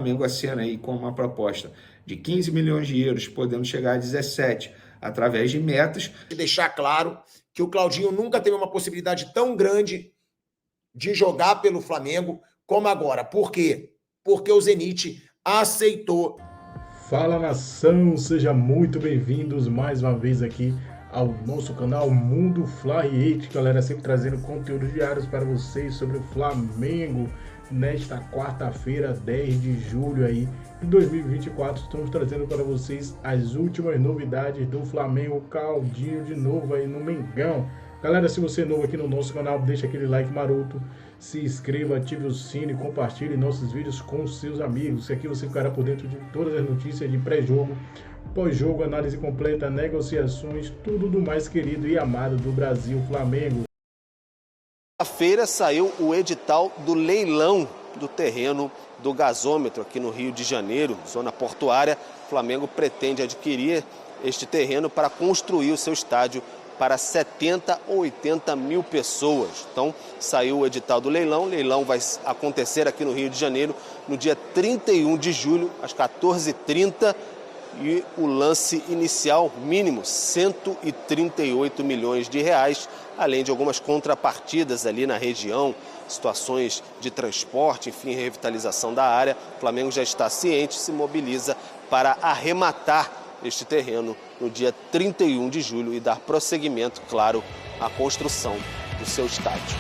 Flamengo acena aí com uma proposta de 15 milhões de euros, podendo chegar a 17, através de metas. E deixar claro que o Claudinho nunca teve uma possibilidade tão grande de jogar pelo Flamengo como agora. Por quê? Porque o Zenit aceitou. Fala, nação, sejam muito bem-vindos mais uma vez aqui ao nosso canal Mundo Fly, galera, sempre trazendo conteúdos diários para vocês sobre o Flamengo. Nesta quarta-feira, 10 de julho aí de 2024, estamos trazendo para vocês as últimas novidades do Flamengo. Claudinho de novo aí no Mengão. Galera, se você é novo aqui no nosso canal, deixa aquele like maroto, se inscreva, ative o sino e compartilhe nossos vídeos com seus amigos. Aqui você ficará por dentro de todas as notícias de pré-jogo, pós-jogo, análise completa, negociações, tudo do mais querido e amado do Brasil, Flamengo. Feira saiu o edital do leilão do terreno do gasômetro aqui no Rio de Janeiro, zona portuária. O Flamengo pretende adquirir este terreno para construir o seu estádio para 70 ou 80 mil pessoas. Então, saiu o edital do leilão. O leilão vai acontecer aqui no Rio de Janeiro no dia 31 de julho, às 14h30. E o lance inicial mínimo, 138 milhões de reais, além de algumas contrapartidas ali na região, situações de transporte, enfim, revitalização da área. O Flamengo já está ciente, se mobiliza para arrematar este terreno no dia 31 de julho e dar prosseguimento, claro, à construção do seu estádio.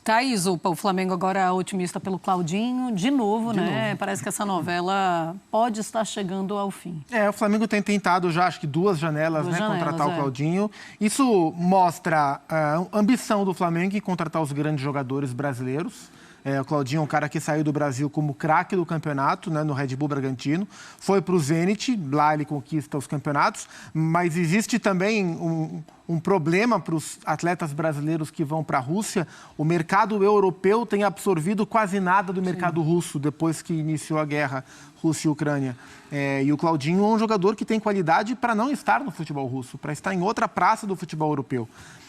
Thaís, o Flamengo agora é otimista pelo Claudinho, de novo, né? Parece que essa novela pode estar chegando ao fim. O Flamengo tem tentado já, acho que duas janelas, contratar o Claudinho. Isso mostra a ambição do Flamengo em contratar os grandes jogadores brasileiros. O Claudinho é um cara que saiu do Brasil como craque do campeonato, né, no Red Bull Bragantino. Foi para o Zenit, lá ele conquista os campeonatos. Mas existe também um problema para os atletas brasileiros que vão para a Rússia. O mercado europeu tem absorvido quase nada do mercado russo depois que iniciou a guerra Rússia e Ucrânia. E o Claudinho é um jogador que tem qualidade para não estar no futebol russo, para estar em outra praça do futebol europeu.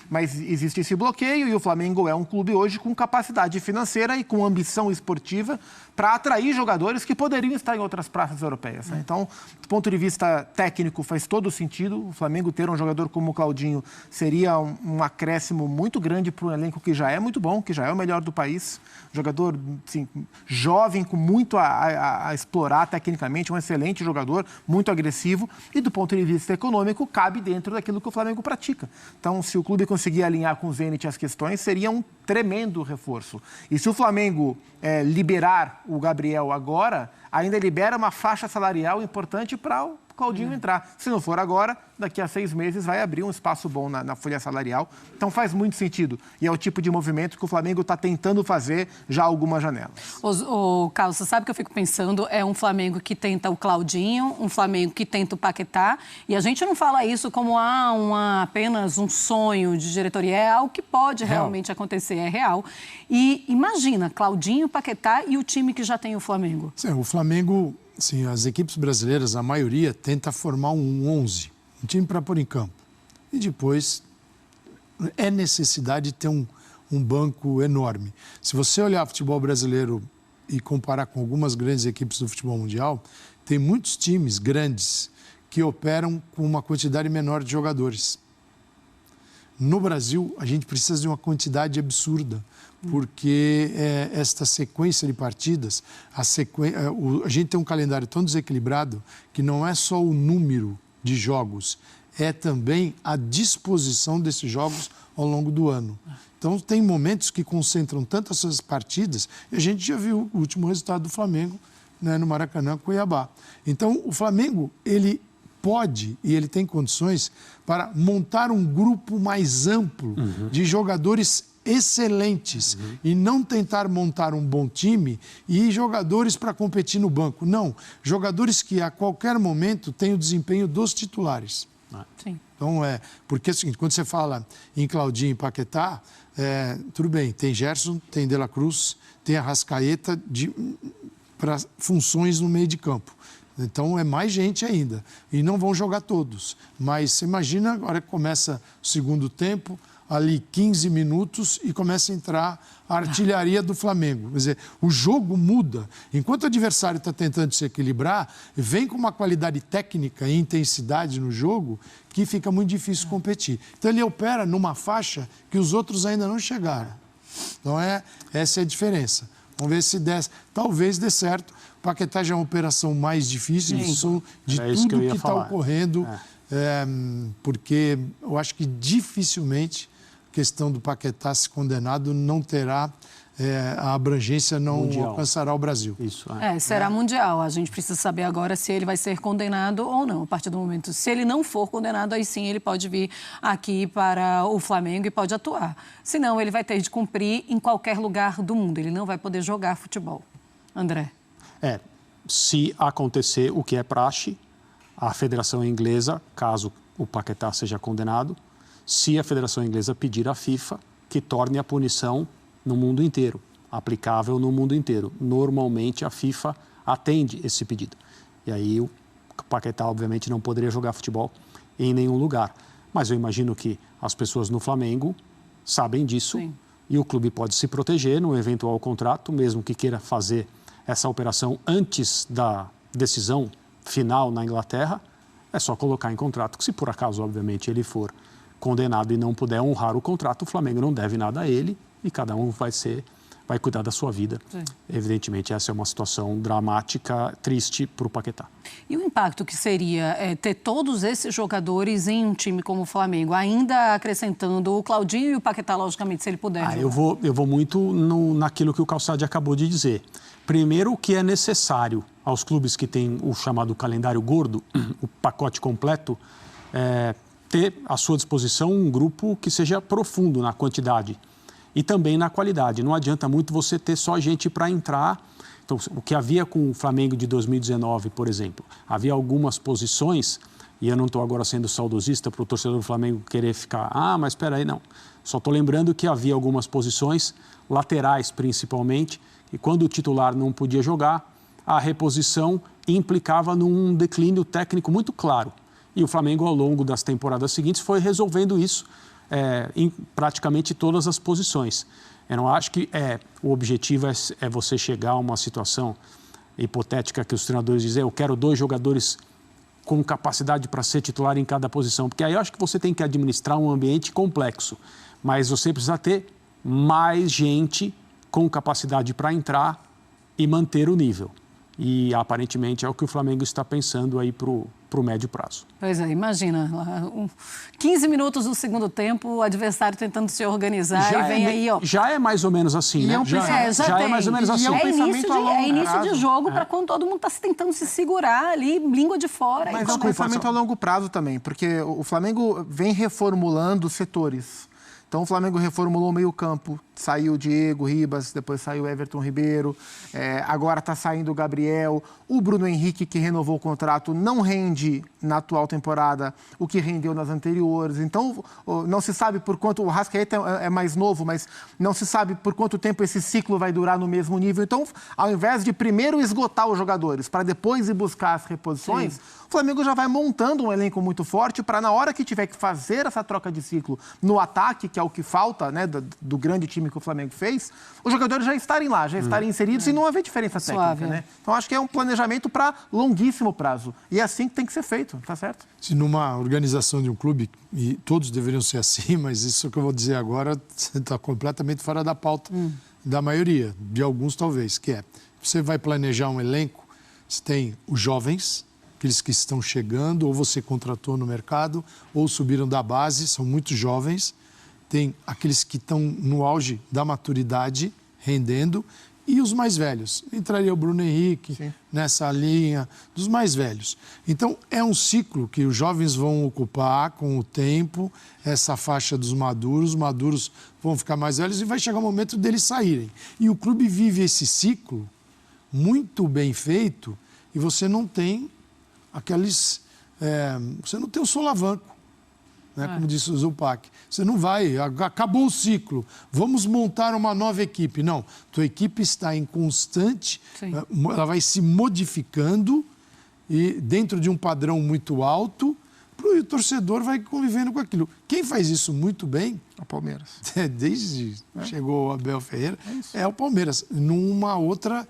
Mas existe esse bloqueio e o Flamengo é um clube hoje com capacidade financeira e com ambição esportiva para atrair jogadores que poderiam estar em outras praças europeias. Né? Então, do ponto de vista técnico, faz todo sentido. O Flamengo ter um jogador como o Claudinho seria um acréscimo muito grande para um elenco que já é muito bom, que já é o melhor do país. Jogador assim, jovem, com muito a explorar tecnicamente, um excelente jogador, muito agressivo. E do ponto de vista econômico, cabe dentro daquilo que o Flamengo pratica. Então, se o clube conseguir alinhar com o Zenit as questões, seria um tremendo reforço. E se o Flamengo liberar o Gabriel agora, ainda libera uma faixa salarial importante para o Claudinho entrar. Se não for agora, daqui a 6 meses vai abrir um espaço bom na folha salarial. Então faz muito sentido. E é o tipo de movimento que o Flamengo está tentando fazer já há algumas janelas. Carlos, você sabe que eu fico pensando, é um Flamengo que tenta o Claudinho, um Flamengo que tenta o Paquetá, e a gente não fala isso como apenas um sonho de diretoria, é algo que pode realmente acontecer, é real. E imagina, Claudinho, Paquetá e o time que já tem o Flamengo. Sim, o Flamengo, sim, as equipes brasileiras, a maioria, tenta formar um 11, um time para pôr em campo. E depois é necessidade de ter um banco enorme. Se você olhar o futebol brasileiro e comparar com algumas grandes equipes do futebol mundial, tem muitos times grandes que operam com uma quantidade menor de jogadores. No Brasil, a gente precisa de uma quantidade absurda, porque esta sequência de partidas, a gente tem um calendário tão desequilibrado que não é só o número de jogos, é também a disposição desses jogos ao longo do ano. Então, tem momentos que concentram tantas essas partidas, e a gente já viu o último resultado do Flamengo, né, no Maracanã, Cuiabá. Então, o Flamengo, ele pode e ele tem condições para montar um grupo mais amplo de jogadores excelentes e não tentar montar um bom time e jogadores para competir no banco. Não, jogadores que a qualquer momento têm o desempenho dos titulares. Sim. Então, porque é o seguinte, quando você fala em Claudinho e Paquetá, tudo bem, tem Gerson, tem De La Cruz, tem Arrascaeta para funções no meio de campo. Então, é mais gente ainda. E não vão jogar todos. Mas você imagina, agora que começa o segundo tempo, ali 15 minutos e começa a entrar a artilharia do Flamengo. Quer dizer, o jogo muda. Enquanto o adversário está tentando se equilibrar, vem com uma qualidade técnica e intensidade no jogo que fica muito difícil competir. Então ele opera numa faixa que os outros ainda não chegaram. Então essa é a diferença. Vamos ver se talvez dê certo. O Paquetá já é uma operação mais difícil de tudo que está ocorrendo, porque eu acho que dificilmente a questão do Paquetá se condenado não terá a abrangência, não mundial. Alcançará o Brasil. Isso, será mundial. A gente precisa saber agora se ele vai ser condenado ou não. A partir do momento, se ele não for condenado, aí sim ele pode vir aqui para o Flamengo e pode atuar. Senão, ele vai ter de cumprir em qualquer lugar do mundo. Ele não vai poder jogar futebol. André. Se acontecer o que é praxe, a Federação Inglesa, caso o Paquetá seja condenado, se a Federação Inglesa pedir à FIFA que torne a punição no mundo inteiro, aplicável no mundo inteiro. Normalmente, a FIFA atende esse pedido. E aí, o Paquetá, obviamente, não poderia jogar futebol em nenhum lugar. Mas eu imagino que as pessoas no Flamengo sabem disso. Sim. E o clube pode se proteger no eventual contrato, mesmo que queira fazer essa operação antes da decisão final na Inglaterra, é só colocar em contrato que, se por acaso, obviamente, ele for condenado e não puder honrar o contrato, o Flamengo não deve nada a ele e cada um vai cuidar da sua vida. Sim. Evidentemente, essa é uma situação dramática, triste para o Paquetá. E o impacto que seria ter todos esses jogadores em um time como o Flamengo, ainda acrescentando o Claudinho e o Paquetá, logicamente, se ele puder jogar? Eu vou muito naquilo que o Calçade acabou de dizer. Primeiro, o que é necessário aos clubes que têm o chamado calendário gordo, o pacote completo, ter à sua disposição um grupo que seja profundo na quantidade e também na qualidade. Não adianta muito você ter só gente para entrar. Então, o que havia com o Flamengo de 2019, por exemplo, havia algumas posições, e eu não estou agora sendo saudosista para o torcedor do Flamengo querer ficar, mas espera aí, não. Só estou lembrando que havia algumas posições, laterais principalmente, e quando o titular não podia jogar, a reposição implicava num declínio técnico muito claro. E o Flamengo, ao longo das temporadas seguintes, foi resolvendo isso em praticamente todas as posições. Eu não acho que o objetivo é você chegar a uma situação hipotética que os treinadores dizem, eu quero 2 jogadores com capacidade para ser titular em cada posição, porque aí eu acho que você tem que administrar um ambiente complexo, mas você precisa ter mais gente com capacidade para entrar e manter o nível. E, aparentemente, é o que o Flamengo está pensando aí para o médio prazo. Pois é, imagina, 15 minutos do segundo tempo, o adversário tentando se organizar e vem aí, ó. Já é mais ou menos assim, né? Já é mais ou menos assim. É início de jogo para quando todo mundo está tentando se segurar ali, língua de fora. Mas é um pensamento a longo prazo também, porque o Flamengo vem reformulando setores. Então, o Flamengo reformulou o meio-campo. Saiu o Diego Ribas, depois saiu o Everton Ribeiro, agora está saindo o Gabriel. O Bruno Henrique, que renovou o contrato, não rende na atual temporada o que rendeu nas anteriores. Então, não se sabe por quanto... O Rascaeta é mais novo, mas não se sabe por quanto tempo esse ciclo vai durar no mesmo nível. Então, ao invés de primeiro esgotar os jogadores, para depois ir buscar as reposições, sim, o Flamengo já vai montando um elenco muito forte para, na hora que tiver que fazer essa troca de ciclo no ataque, que é o que falta, né, do grande time que o Flamengo fez, os jogadores já estarem lá, já estarem inseridos e não haver diferença técnica, né? Então, acho que é um planejamento para longuíssimo prazo. E é assim que tem que ser feito, tá certo? Se numa organização de um clube, e todos deveriam ser assim, mas isso que eu vou dizer agora está completamente fora da pauta da maioria, de alguns talvez, que é, você vai planejar um elenco, você tem os jovens, aqueles que estão chegando, ou você contratou no mercado, ou subiram da base, são muito jovens, tem aqueles que estão no auge da maturidade, rendendo, e os mais velhos. Entraria o Bruno Henrique, sim, nessa linha dos mais velhos. Então, é um ciclo que os jovens vão ocupar com o tempo, essa faixa dos maduros, os maduros vão ficar mais velhos e vai chegar o momento deles saírem. E o clube vive esse ciclo muito bem feito e você não tem aqueles... você não tem o solavanco. Né, como disse o Zupac, você não vai, acabou o ciclo, vamos montar uma nova equipe. Não, tua equipe está em constante, ela vai se modificando e dentro de um padrão muito alto, para e o torcedor vai convivendo com aquilo. Quem faz isso muito bem... É o Palmeiras. Desde chegou o Abel Ferreira, é o Palmeiras. Numa outra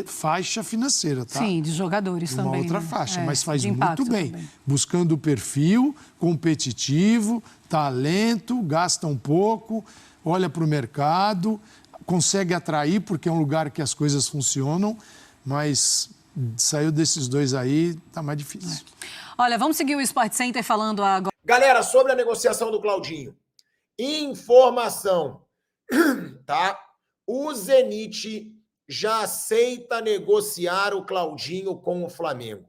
faixa financeira, tá? Sim, de jogadores uma também. Outra faixa, mas faz muito bem. Também. Buscando o perfil, competitivo, talento, gasta um pouco, olha para o mercado, consegue atrair, porque é um lugar que as coisas funcionam, mas saiu desses dois aí, tá mais difícil. Olha, vamos seguir o Sport Center falando agora. Galera, sobre a negociação do Claudinho. Informação, tá? O Zenit já aceita negociar o Claudinho com o Flamengo.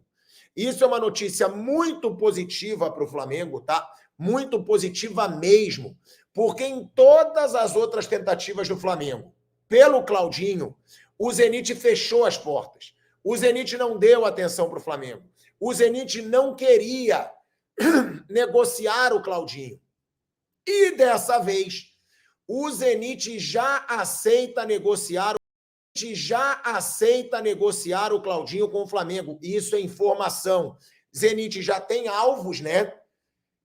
Isso é uma notícia muito positiva para o Flamengo, tá? Muito positiva mesmo, porque em todas as outras tentativas do Flamengo, pelo Claudinho, o Zenit fechou as portas. O Zenit não deu atenção para o Flamengo. O Zenit não queria negociar o Claudinho. E dessa vez, o Zenit já aceita negociar o Claudinho com o Flamengo. Isso é informação. Zenit já tem alvos, né?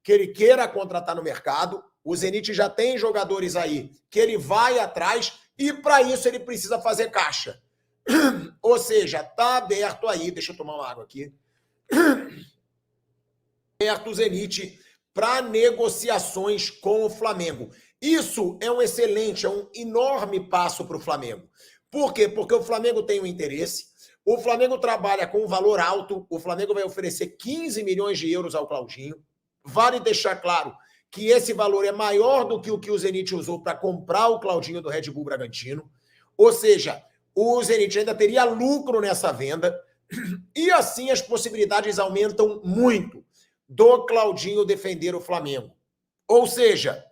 Que ele queira contratar no mercado. O Zenit já tem jogadores aí que ele vai atrás e para isso ele precisa fazer caixa. Ou seja, tá aberto aí, deixa eu tomar uma água aqui. Aberto o Zenit para negociações com o Flamengo. Isso é um excelente, é um enorme passo para o Flamengo. Por quê? Porque o Flamengo tem um interesse, o Flamengo trabalha com um valor alto, o Flamengo vai oferecer 15 milhões de euros ao Claudinho. Vale deixar claro que esse valor é maior do que o Zenit usou para comprar o Claudinho do Red Bull Bragantino. Ou seja, o Zenit ainda teria lucro nessa venda e assim as possibilidades aumentam muito do Claudinho defender o Flamengo. Ou seja,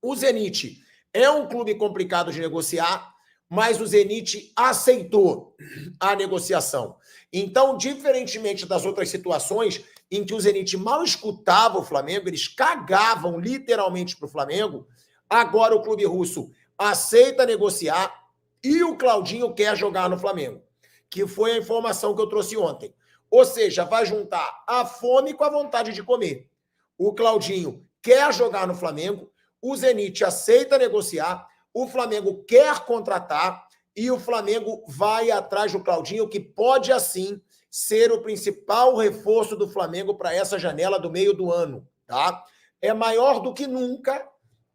o Zenit é um clube complicado de negociar, mas o Zenit aceitou a negociação. Então, diferentemente das outras situações em que o Zenit mal escutava o Flamengo, eles cagavam literalmente para o Flamengo, agora o clube russo aceita negociar e o Claudinho quer jogar no Flamengo, que foi a informação que eu trouxe ontem. Ou seja, vai juntar a fome com a vontade de comer. O Claudinho quer jogar no Flamengo, o Zenit aceita negociar, o Flamengo quer contratar e o Flamengo vai atrás do Claudinho, que pode, assim, ser o principal reforço do Flamengo para essa janela do meio do ano, tá? É maior do que nunca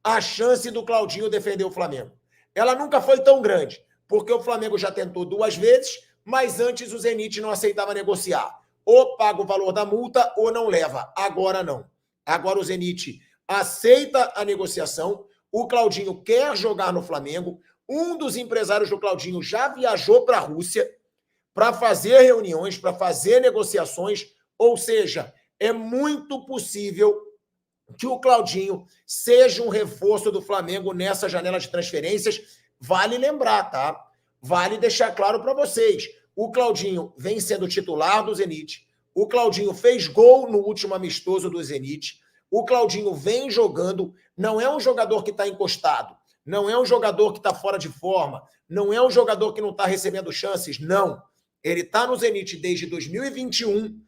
a chance do Claudinho defender o Flamengo. Ela nunca foi tão grande, porque o Flamengo já tentou 2 vezes, mas antes o Zenit não aceitava negociar. Ou paga o valor da multa ou não leva. Agora não. Agora o Zenit aceita a negociação, o Claudinho quer jogar no Flamengo, um dos empresários do Claudinho já viajou para a Rússia para fazer reuniões, para fazer negociações, ou seja, é muito possível que o Claudinho seja um reforço do Flamengo nessa janela de transferências. Vale lembrar, tá? Vale deixar claro para vocês. O Claudinho vem sendo titular do Zenit, o Claudinho fez gol no último amistoso do Zenit, o Claudinho vem jogando, não é um jogador que está encostado, não é um jogador que está fora de forma, não é um jogador que não está recebendo chances, não. Ele está no Zenit desde 2021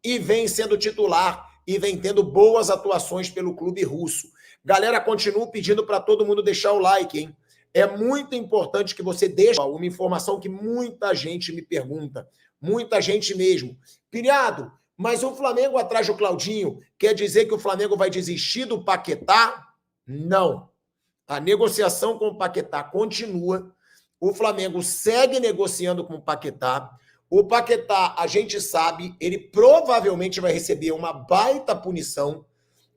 e vem sendo titular e vem tendo boas atuações pelo clube russo. Galera, continuo pedindo para todo mundo deixar o like, hein? É muito importante que você deixe uma informação que muita gente me pergunta, muita gente mesmo. Pilhado, mas o Flamengo atrás do Claudinho quer dizer que o Flamengo vai desistir do Paquetá? Não. A negociação com o Paquetá continua. O Flamengo segue negociando com o Paquetá. O Paquetá, a gente sabe, ele provavelmente vai receber uma baita punição.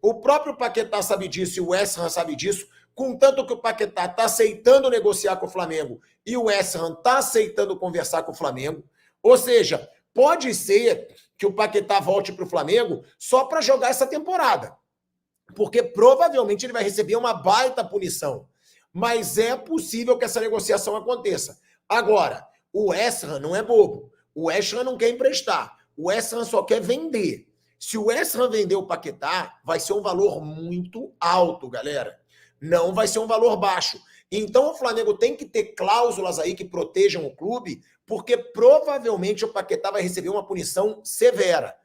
O próprio Paquetá sabe disso e o West Ham sabe disso, contanto que o Paquetá está aceitando negociar com o Flamengo e o West Ham está aceitando conversar com o Flamengo. Ou seja, pode ser que o Paquetá volte para o Flamengo só para jogar essa temporada, porque provavelmente ele vai receber uma baita punição. Mas é possível que essa negociação aconteça. Agora, o West Ham não é bobo. O West Ham não quer emprestar. O West Ham só quer vender. Se o West Ham vender o Paquetá, vai ser um valor muito alto, galera. Não vai ser um valor baixo. Então o Flamengo tem que ter cláusulas aí que protejam o clube, porque provavelmente o Paquetá vai receber uma punição severa.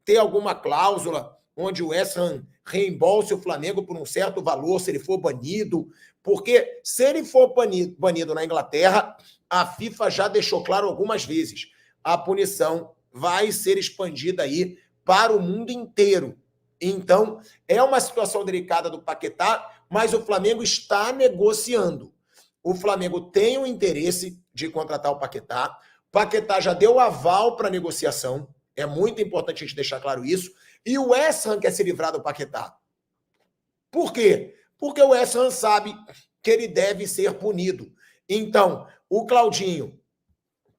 Ter alguma cláusula, onde o West Ham reembolse o Flamengo por um certo valor se ele for banido, porque se ele for banido na Inglaterra, a FIFA já deixou claro algumas vezes, a punição vai ser expandida aí para o mundo inteiro. Então, é uma situação delicada do Paquetá, mas o Flamengo está negociando. O Flamengo tem o interesse de contratar o Paquetá. O Paquetá já deu aval para a negociação. É muito importante a gente deixar claro isso. E o West Ham quer se livrar do Paquetá. Por quê? Porque o West Ham sabe que ele deve ser punido. Então, o Claudinho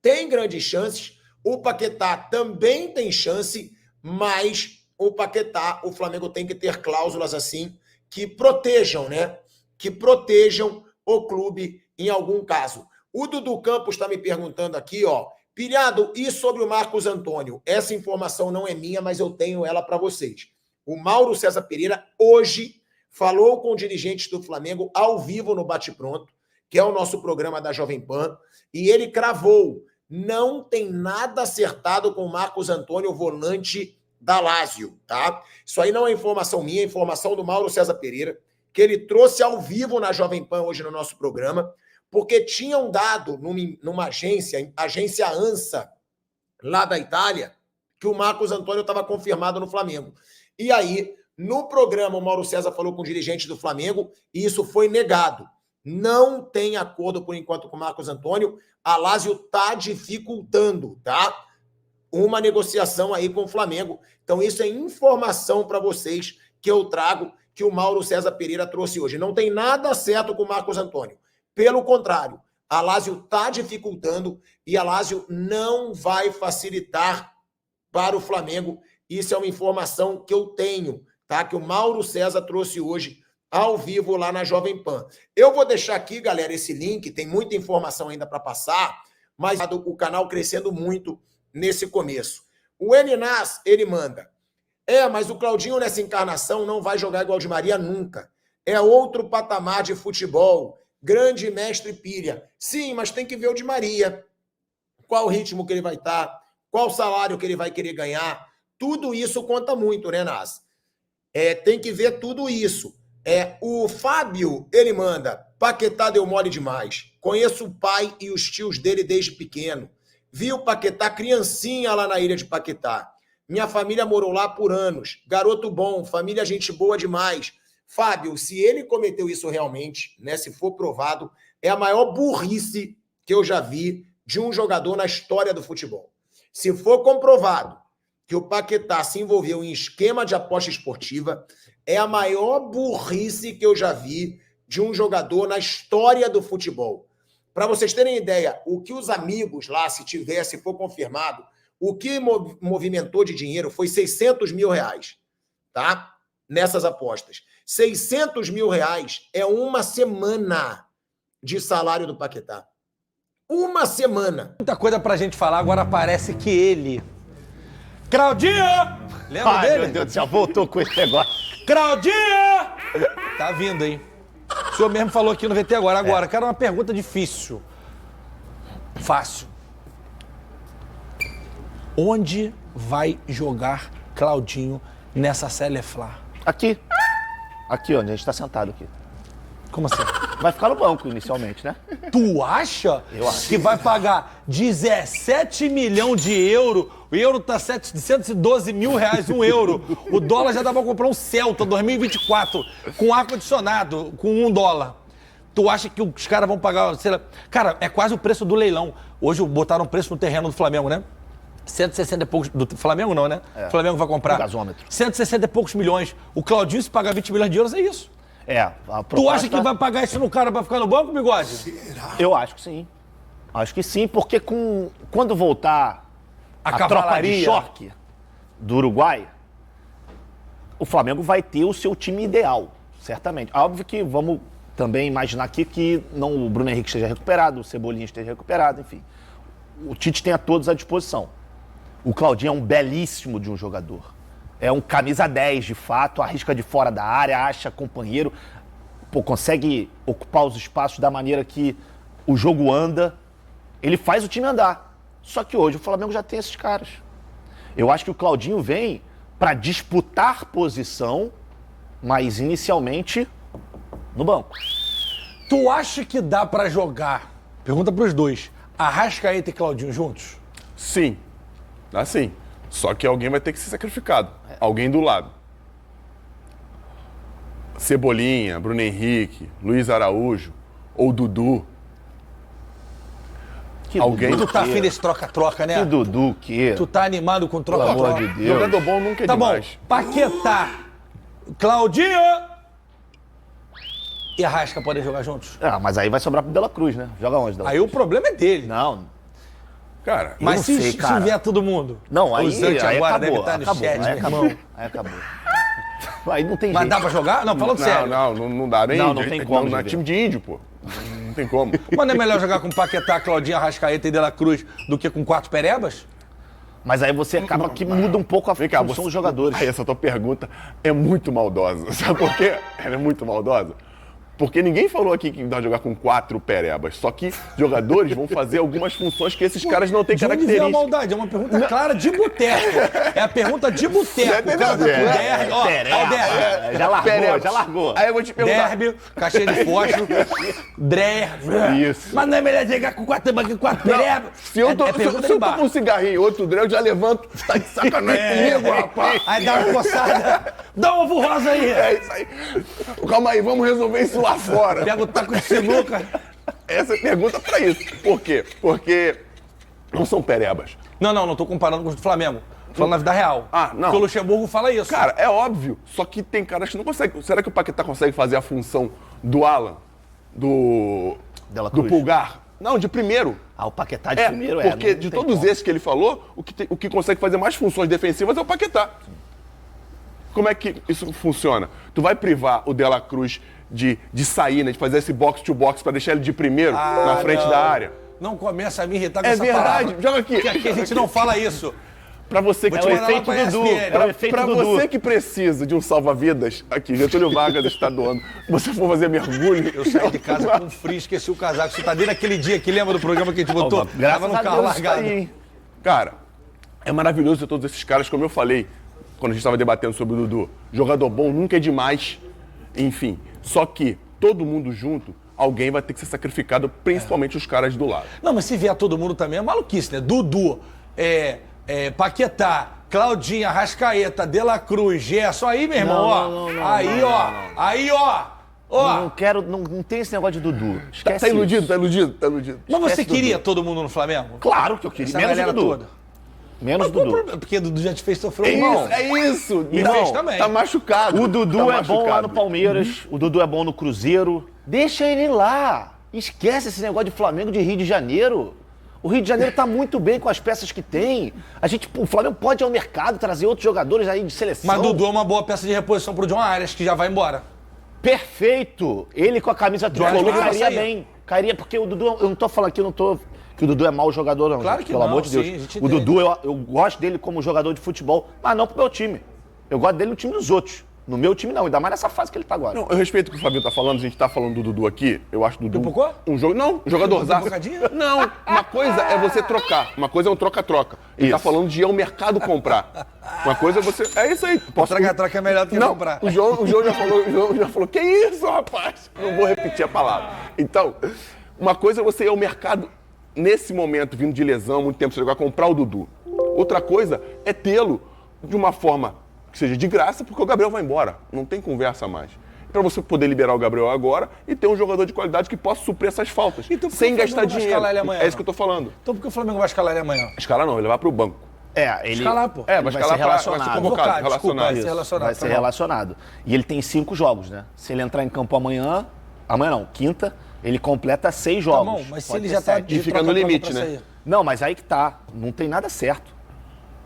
tem grandes chances, o Paquetá também tem chance, mas o Paquetá, o Flamengo tem que ter cláusulas assim que protejam, né? Que protejam o clube em algum caso. O Dudu Campos está me perguntando aqui, ó, Pilhado, e sobre o Marcos Antônio? Essa informação não é minha, mas eu tenho ela para vocês. O Mauro César Pereira, hoje, falou com dirigentes do Flamengo ao vivo no Bate Pronto, que é o nosso programa da Jovem Pan, e ele cravou, não tem nada acertado com o Marcos Antônio, volante da Lazio, tá? Isso aí não é informação minha, é informação do Mauro César Pereira, que ele trouxe ao vivo na Jovem Pan hoje no nosso programa, porque tinham dado numa agência ANSA, lá da Itália, que o Marcos Antônio estava confirmado no Flamengo. E aí, no programa, o Mauro César falou com o dirigente do Flamengo e isso foi negado. Não tem acordo, por enquanto, com o Marcos Antônio. A Lazio está dificultando, tá? Uma negociação aí com o Flamengo. Então, isso é informação para vocês que eu trago, que o Mauro César Pereira trouxe hoje. Não tem nada certo com o Marcos Antônio. Pelo contrário, a Lazio está dificultando e a Lazio não vai facilitar para o Flamengo. Isso é uma informação que eu tenho, tá? Que o Mauro César trouxe hoje ao vivo lá na Jovem Pan. Eu vou deixar aqui, galera, esse link, tem muita informação ainda para passar, mas o canal crescendo muito nesse começo. O Elinaz, ele manda, mas o Claudinho nessa encarnação não vai jogar igual de Maria nunca. É outro patamar de futebol. Grande mestre pilha. Sim, mas tem que ver o Di Maria. Qual o ritmo que ele vai estar, qual o salário que ele vai querer ganhar. Tudo isso conta muito, né, Nas? Tem que ver tudo isso. O Fábio, ele manda, Paquetá deu mole demais. Conheço o pai e os tios dele desde pequeno. Vi o Paquetá criancinha lá na ilha de Paquetá. Minha família morou lá por anos. Garoto bom, família gente boa demais. Fábio, se ele cometeu isso realmente, né, se for provado, é a maior burrice que eu já vi de um jogador na história do futebol. Se for comprovado que o Paquetá se envolveu em esquema de aposta esportiva, é a maior burrice que eu já vi de um jogador na história do futebol. Para vocês terem ideia, o que os amigos lá, se for confirmado, o que movimentou de dinheiro foi 600 mil reais, tá? Nessas apostas. 600 mil reais é uma semana de salário do Paquetá. Uma semana. Muita coisa pra gente falar, agora parece que ele... Claudinho! Lembra dele? Meu Deus do céu, voltou com esse negócio. Claudinho! Tá vindo, hein? O senhor mesmo falou aqui no VT agora. Agora, quero uma pergunta difícil. Fácil. Onde vai jogar Claudinho nessa Série Fla? Aqui. Aqui, onde a gente tá sentado aqui. Como assim? Vai ficar no banco inicialmente, né? Tu acha? Eu acho. Que vai pagar 17 milhões de euros? O euro tá 712 mil reais, um euro. O dólar já dá pra comprar um Celta 2024 com ar-condicionado, com $1. Tu acha que os caras vão pagar... Sei lá, cara, é quase o preço do leilão. Hoje botaram preço no terreno do Flamengo, né? 160 e poucos... Do Flamengo não, né? O Flamengo vai comprar... O gasômetro. 160 e poucos milhões. O Claudinho, se pagar 20 milhões de euros, é isso. A proposta... Tu acha que vai pagar isso no cara pra ficar no banco, Bigode? Eu acho que sim. Acho que sim, porque quando voltar a tropa de choque do Uruguai, o Flamengo vai ter o seu time ideal, certamente. Óbvio que vamos também imaginar aqui que o Bruno Henrique esteja recuperado, o Cebolinha esteja recuperado, enfim. O Tite tenha todos à disposição. O Claudinho é um belíssimo de um jogador. É um camisa 10, de fato, arrisca de fora da área, acha companheiro, consegue ocupar os espaços da maneira que o jogo anda. Ele faz o time andar. Só que hoje o Flamengo já tem esses caras. Eu acho que o Claudinho vem para disputar posição, mas inicialmente no banco. Tu acha que dá pra jogar, pergunta pros dois, Arrascaeta e Claudinho juntos? Sim, dá sim. Só que alguém vai ter que ser sacrificado. Alguém do lado. Cebolinha, Bruno Henrique, Luiz Araújo ou Dudu. Alguém Tu tá afim desse troca-troca, né? Que Dudu, que? Tu tá animado com Pelo troca-troca? amor de Deus. Jogador bom nunca é Tá demais. bom, Paquetá, Claudinho e Arrasca podem jogar juntos? Ah, mas aí vai sobrar pro De La Cruz, né? Joga onde, De La Aí Cruz? o problema é dele. Não. Cara, Mas não se, sei, cara. se vier todo mundo? Não, aí, o Zante aí agora acabou. deve estar no Acabou, chat, aí meu acabou. irmão. Aí acabou. Aí não tem Mas jeito. dá pra jogar? Não, falando sério. não dá nem. Não tem como, Não é Juliano. time de índio, pô. Não tem como. Mas não é melhor jogar com Paquetá, Claudinho, Arrascaeta e De La Cruz do que com 4 perebas? Mas aí você acaba que muda um pouco a Vem cá, função dos jogadores. Aí essa tua pergunta é muito maldosa. Sabe por quê? Ela é muito maldosa. Porque ninguém falou aqui que dá pra jogar com 4 perebas. Só que jogadores vão fazer algumas funções que esses caras não têm De onde vem a características. maldade? É uma pergunta clara de boteco. É a pergunta de boteco. Não é nada. Derby, ó, o Derby. Já largou, Perebas. já largou. Aí eu vou te perguntar. Derby, caixa de fósforo, Derby. Isso. Mas não é melhor jogar com 4 perebas? Se eu tô, é pergunta se de eu tô bar. com um cigarrinho e outro dré, eu já levanto. Tá de sacanagem comigo, rapaz. Aí dá uma coçada. Dá um ovo rosa aí. É isso aí. Calma aí, vamos resolver isso lá fora. Pega o taco de sinuca. Essa é a pergunta pra isso. Por quê? Porque não são perebas. Não tô comparando com os do Flamengo. Tô falando na vida real. Ah, não. Porque o Luxemburgo fala isso. Cara, é óbvio. Só que tem caras que não conseguem. Será que o Paquetá consegue fazer a função do Alan? Do De La do Cruz. Pulgar? Não, de primeiro. Ah, o Paquetá de primeiro porque não de tem todos como. esses que ele falou, o que consegue fazer mais funções defensivas é o Paquetá. Como é que isso funciona? Tu vai privar o De La Cruz de sair, né, de fazer esse box-to-box pra deixar ele de primeiro na frente da área? Não começa a me irritar com É essa verdade. palavra. Joga aqui. Porque aqui a gente não fala isso. Pra você que Vou te mandar lá efeito pra Dudu. ESPN. É o efeito Pra Dudu. você que precisa de um salva-vidas, aqui, Getúlio Vargas está doando. Você for fazer mergulho. Eu saí de casa com frio, esqueci o casaco. Você tá desde aquele dia que lembra do programa que a gente botou? Graças Tava no a carro Deus, isso largado. aí, hein? Cara, é maravilhoso ter todos esses caras, como eu falei, quando a gente estava debatendo sobre o Dudu. Jogador bom nunca é demais, enfim. Só que todo mundo junto, alguém vai ter que ser sacrificado, principalmente os caras do lado. Não, mas se vier todo mundo também é maluquice, né? Dudu, Paquetá, Claudinha, Arrascaeta, De La Cruz, Gerson. Aí, meu irmão, ó. Aí, ó. Não quero, não tem esse negócio de Dudu. Esquece Tá iludido, isso. tá iludido, tá iludido. Mas você Esquece queria Dudu. todo mundo no Flamengo? Claro que eu queria. Essa Menos o galera Dudu. toda. Menos Mas qual o Dudu. problema? Porque Dudu já te fez sofrer É um mal. isso, é isso. Irmão, Não, também. tá machucado. O Dudu tá é bom lá machucado. no Palmeiras, o Dudu é bom no Cruzeiro. Deixa ele lá. Esquece esse negócio de Flamengo de Rio de Janeiro. O Rio de Janeiro tá muito bem com as peças que tem. O Flamengo pode ir ao mercado, trazer outros jogadores aí de seleção. Mas Dudu é uma boa peça de reposição pro John Arias, que já vai embora. Perfeito. Ele com a camisa tricolor Arias vai cairia sair. bem. Cairia porque o Dudu, eu não tô falando aqui, que o Dudu é mau jogador, não. Claro gente, que pelo não, amor de Deus. sim, a gente O entende. Dudu, eu gosto dele como jogador de futebol, mas não pro meu time. Eu gosto dele no time dos outros. No meu time, não. Ainda mais nessa fase que ele tá agora. Não, eu respeito o que o Fabinho tá falando, a gente tá falando do Dudu aqui. Eu acho o Dudu. Pipocou? Um jogo. Não, um jogadorzaço. Pipocadinha? Não, uma coisa é você trocar. Uma coisa é um troca-troca. Ele tá Isso. falando de ir ao mercado comprar. Uma coisa é você. É isso aí. Troca-troca é melhor do que Não, comprar. o João já falou, que isso, rapaz? Não vou repetir a palavra. Então, uma coisa é você ir ao mercado nesse momento, vindo de lesão, muito tempo, você vai comprar o Dudu. Outra coisa é tê-lo de uma forma que seja de graça, porque o Gabriel vai embora. Não tem conversa mais. Para você poder liberar o Gabriel agora e ter um jogador de qualidade que possa suprir essas faltas, Então, por que sem o Flamengo gastar vai dinheiro. escalar ele amanhã, É isso que eu tô falando. Então por que o Flamengo vai escalar ele amanhã? Escala não, ele vai pro banco. Ele Escalar, pô. É, vai vai ser escalar vai ser relacionado. convocado, Desculpa, relacionado. vai ser relacionado. vai ser tá bom. relacionado. E ele tem 5 jogos, né? Se ele entrar em campo amanhã não, quinta, ele completa 6 Tá jogos. bom, mas se Pode ele ter já tá 7. E fica no limite, né? Não, mas aí que tá. Não tem nada certo.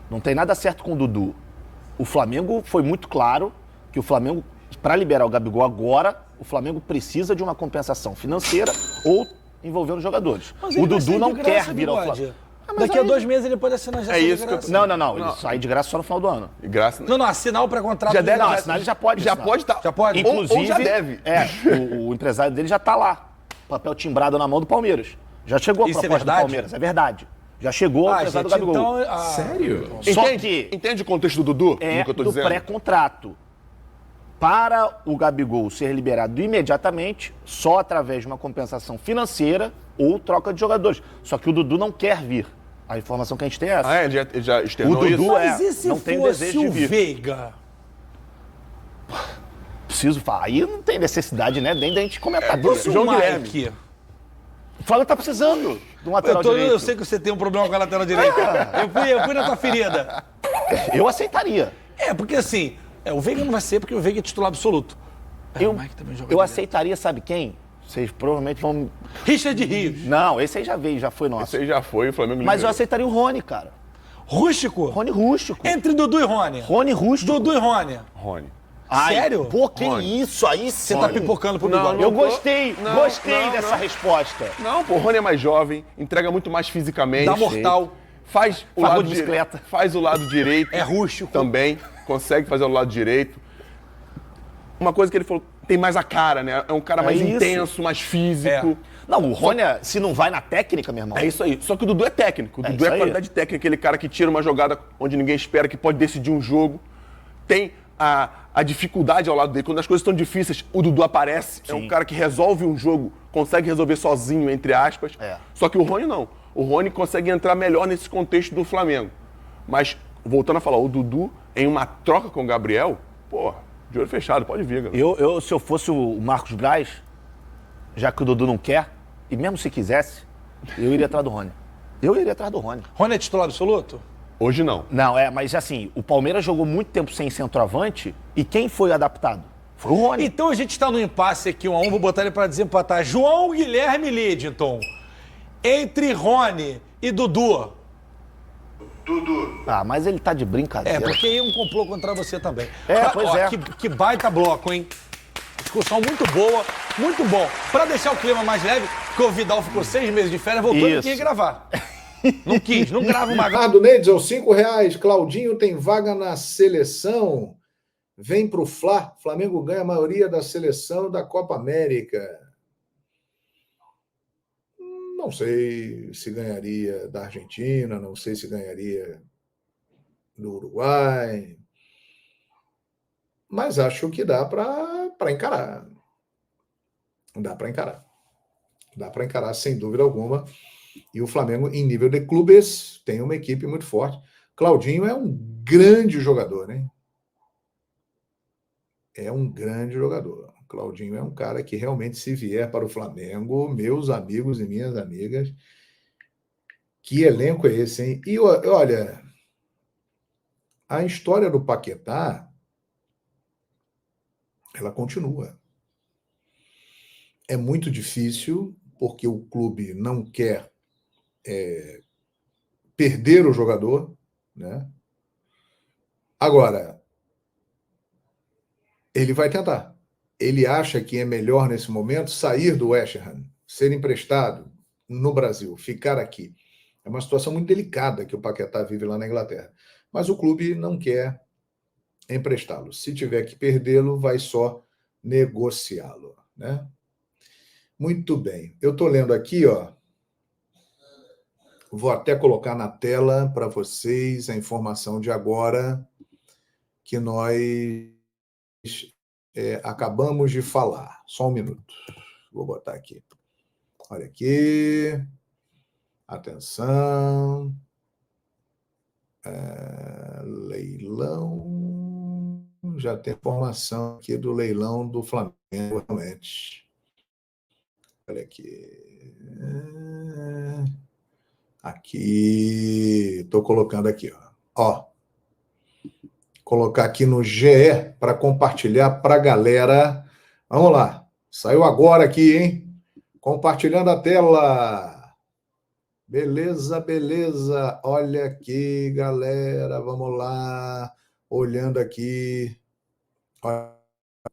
Não tem nada certo com o Dudu. O Flamengo foi muito claro que o Flamengo, para liberar o Gabigol agora, o Flamengo precisa de uma compensação financeira ou envolvendo jogadores. Mas O ele vai Dudu sair não de graça, quer vir ao Bigode. Flamengo. Daqui a 2 meses ele pode assinar já. É de isso que eu graça. tô- Não. Ele sai de graça só no final do ano. E graça. Não, assinar o pré-contrato. Já de deve, Não, graça. assinar ele já pode. Já assinar. pode estar. Já pode? Inclusive, Ou já deve. O empresário dele já tá lá. Papel timbrado na mão do Palmeiras. Já chegou a Isso é proposta do verdade? Palmeiras. É verdade. Já chegou ao empresário do Gabigol. Então, Sério? Só Entende o contexto do Dudu? é no que eu tô do dizendo? pré-contrato. Para o Gabigol ser liberado imediatamente, só através de uma compensação financeira ou troca de jogadores. Só que o Dudu não quer vir. A informação que a gente tem é essa. Ah, ele já O externou Dudu isso? Mas e se não tem fosse desejo de o vir. Veiga? Preciso falar. Aí não tem necessidade, né? Nem da gente comentar. Fosse o João Guilherme. Mike? O Flamengo tá precisando de um lateral direito. Eu sei que você tem um problema com a lateral direita. Eu fui na tua ferida. Eu aceitaria. Porque assim, o Veiga não vai ser porque o Veiga é titular absoluto. O Mike também joga Eu direto. aceitaria, sabe quem? Vocês provavelmente vão... Richard Rios. Não, esse aí já veio, já foi nosso. Esse aí já foi, o Flamengo Mas eu liberou. aceitaria o Rony, cara. Rústico? Rony Rústico. Entre Dudu e Rony. Rony Rústico. Dudu e Rony. Rony. Ai, Sério? Pô, que Rony. isso? Aí Você sim. tá pipocando pro bigode. Eu gostei, Não, gostei não, dessa não. resposta. Não, pô, o Rony é mais jovem, entrega muito mais fisicamente. Dá mortal. Faz o Favor lado de bicicleta. Faz o lado direito. É rústico. Também. Consegue fazer o lado direito. Uma coisa que ele falou, tem mais a cara, né? É um cara mais isso. intenso, mais físico. Não, o Rony, se não vai na técnica, meu irmão. É isso aí. Só que o Dudu é técnico. O É Dudu isso é aí. qualidade técnica, aquele cara que tira uma jogada onde ninguém espera, que pode decidir um jogo. Tem a dificuldade ao lado dele. Quando as coisas estão difíceis, o Dudu aparece. É um cara que resolve um jogo, consegue resolver sozinho, entre aspas. É. Só que o Rony não. O Rony consegue entrar melhor nesse contexto do Flamengo. Mas, voltando a falar, o Dudu, em uma troca com o Gabriel, porra, de olho fechado, pode vir, galera. Se eu fosse o Marcos Braz, já que o Dudu não quer, e mesmo se quisesse, eu iria atrás do Rony. Rony é titular absoluto? Hoje não. Não, mas assim, o Palmeiras jogou muito tempo sem centroavante e quem foi adaptado? Foi o Rony. Então a gente está no impasse aqui, 1-1, vou botar ele para desempatar. João Guilherme Lidington. Entre Rony e Dudu. Ah, mas ele tá de brincadeira. Porque aí um complô contra você também. Pois é. Que baita bloco, hein? Discussão muito boa, muito bom. Para deixar o clima mais leve, porque o Vidal ficou 6 meses de férias, voltou e não quis gravar. Não quis, não grava uma Ricardo Nedes, aos R$5. Claudinho tem vaga na seleção. Vem pro Fla. Flamengo ganha a maioria da seleção da Copa América. Não sei se ganharia da Argentina, não sei se ganharia do Uruguai. Mas acho que dá para encarar. Dá para encarar. Dá para encarar, sem dúvida alguma. E o Flamengo, em nível de clubes, tem uma equipe muito forte. Claudinho é um grande jogador, né? É um grande jogador. Claudinho é um cara que realmente, se vier para o Flamengo, meus amigos e minhas amigas, que elenco é esse, hein? E olha, a história do Paquetá, ela continua. É muito difícil, porque o clube não quer perder o jogador, né? Agora, ele vai tentar. Ele acha que é melhor, nesse momento, sair do West Ham, ser emprestado no Brasil, ficar aqui. É uma situação muito delicada que o Paquetá vive lá na Inglaterra. Mas o clube não quer emprestá-lo. Se tiver que perdê-lo, vai só negociá-lo, né? Muito bem. Eu estou lendo aqui, ó. Vou até colocar na tela para vocês a informação de agora que nós acabamos de falar. Só um minuto. Vou botar aqui. Olha aqui. Atenção. Leilão. Já tem informação aqui do leilão do Flamengo, realmente. Olha aqui. Aqui. Estou colocando aqui, ó. Colocar aqui no GE para compartilhar para a galera. Vamos lá. Saiu agora aqui, hein? Compartilhando a tela. Beleza, beleza. Olha aqui, galera. Vamos lá. Olhando aqui. Olha.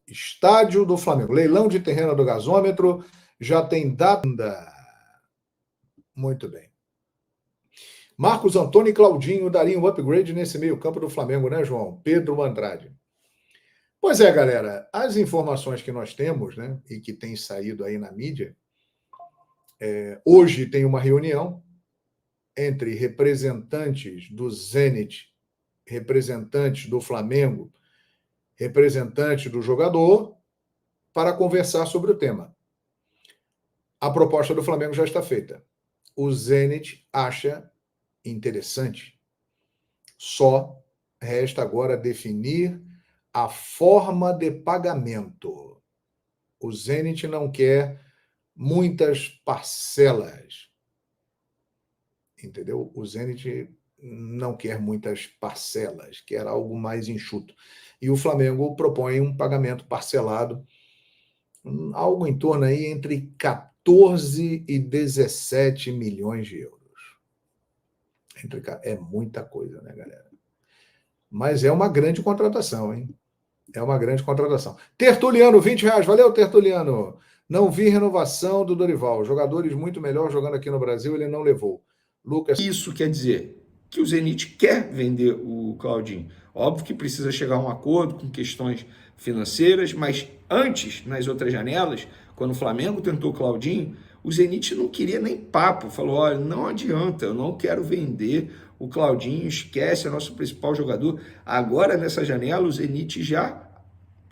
Estádio do Flamengo. Leilão de terreno do gasômetro. Já tem data. Muito bem. Marcos Antônio e Claudinho dariam um upgrade nesse meio-campo do Flamengo, né, João? Pedro Andrade. Pois é, galera. As informações que nós temos, né, e que tem saído aí na mídia, hoje tem uma reunião entre representantes do Zenit, representantes do Flamengo, representantes do jogador, para conversar sobre o tema. A proposta do Flamengo já está feita. O Zenit acha interessante. Só resta agora definir a forma de pagamento. O Zenit não quer muitas parcelas. Entendeu? O Zenit não quer muitas parcelas, quer algo mais enxuto. E o Flamengo propõe um pagamento parcelado, algo em torno aí entre 14 e 17 milhões de euros. É muita coisa, né, galera? Mas é uma grande contratação, hein? É uma grande contratação. Tertuliano, R$20. Valeu, Tertuliano. Não vi renovação do Dorival. Jogadores muito melhor jogando aqui no Brasil, ele não levou. Lucas. Isso quer dizer que o Zenit quer vender o Claudinho. Óbvio que precisa chegar a um acordo com questões financeiras, mas antes, nas outras janelas, quando o Flamengo tentou o Claudinho, o Zenit não queria nem papo. Falou, olha, não adianta, eu não quero vender o Claudinho, esquece, é nosso principal jogador. Agora, nessa janela, o Zenit já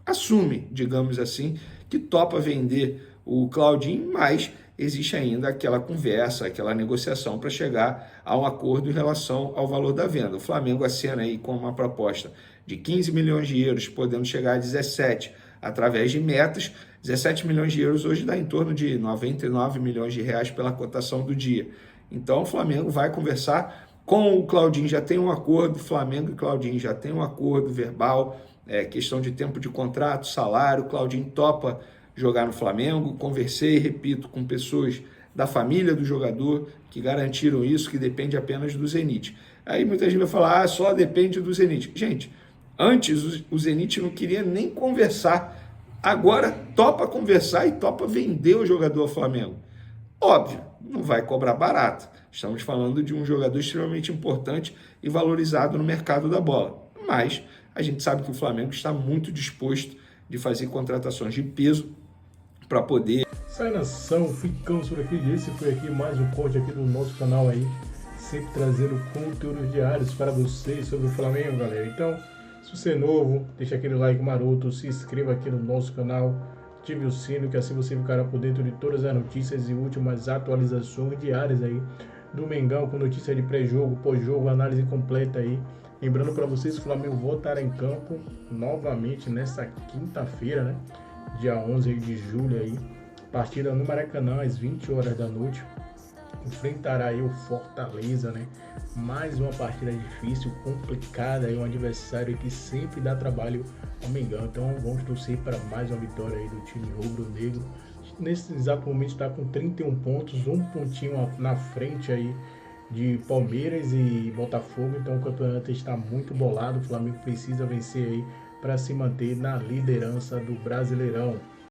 assume, digamos assim, que topa vender o Claudinho, mas existe ainda aquela conversa, aquela negociação para chegar a um acordo em relação ao valor da venda. O Flamengo acena aí com uma proposta de 15 milhões de euros, podendo chegar a 17 através de metas. 17 milhões de euros hoje dá em torno de 99 milhões de reais pela cotação do dia. Então o Flamengo vai conversar com o Claudinho, já tem um acordo, Flamengo e Claudinho já tem um acordo verbal, questão de tempo de contrato, salário, o Claudinho topa jogar no Flamengo. Conversei, repito, com pessoas da família do jogador que garantiram isso, que depende apenas do Zenit. Aí muita gente vai falar, só depende do Zenit. Gente, antes o Zenit não queria nem conversar, agora topa conversar e topa vender o jogador ao Flamengo. Óbvio, não vai cobrar barato. Estamos falando de um jogador extremamente importante e valorizado no mercado da bola. Mas a gente sabe que o Flamengo está muito disposto de fazer contratações de peso para poder... Sai nação, ficamos por aqui. Esse foi aqui mais um corte aqui do nosso canal aí, sempre trazendo conteúdos diários para vocês sobre o Flamengo, galera. Então, se você é novo, deixa aquele like maroto, se inscreva aqui no nosso canal, ative o sino, que assim você ficará por dentro de todas as notícias e últimas atualizações diárias aí do Mengão, com notícia de pré-jogo, pós-jogo, análise completa aí. Lembrando para vocês que o Flamengo voltará em campo novamente nessa quinta-feira, né? Dia 11 de julho aí, partida no Maracanã às 20 horas da noite. Enfrentará aí o Fortaleza, né? Mais uma partida difícil, complicada, aí um adversário que sempre dá trabalho ao Mengão. Então vamos torcer para mais uma vitória aí do time rubro-negro. Nesse exato momento está com 31 pontos, um pontinho na frente aí de Palmeiras e Botafogo. Então o campeonato está muito bolado, o Flamengo precisa vencer aí para se manter na liderança do Brasileirão.